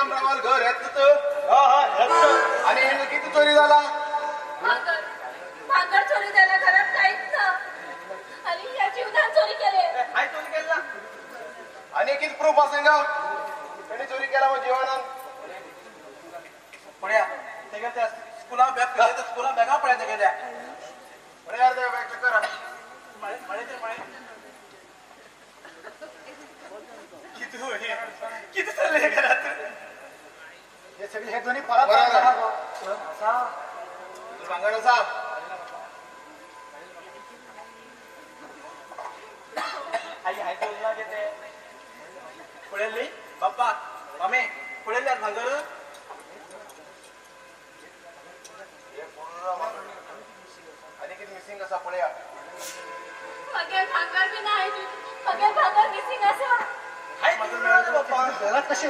शामरावाल घर आणि ह्यानं किती चोरी झाला? भांगर चोरी झाला, घरात काहीच ना आणि या जीवनात चोरी केले. काय चोरी केला? आणि किती प्रूफ असेल का त्यांनी चोरी केला मग जीवनात? पड्या त्या स्कूला बॅग केले तर स्कूला बॅगा पडायच्या गेल्या. बरे यार बॅग चेक करा. किती चालले घरात? हे सगळे हे दोन्ही परत सांगा ना साहेब. आई हाय तुला घेते पुढे पप्पा मम्मी पुढे भांगर आणि किती मिसिंग असा पळ्या मगे भांगर बी नाही, मगे भांगर मिसिंग असा. हाय तुला पप्पा कशी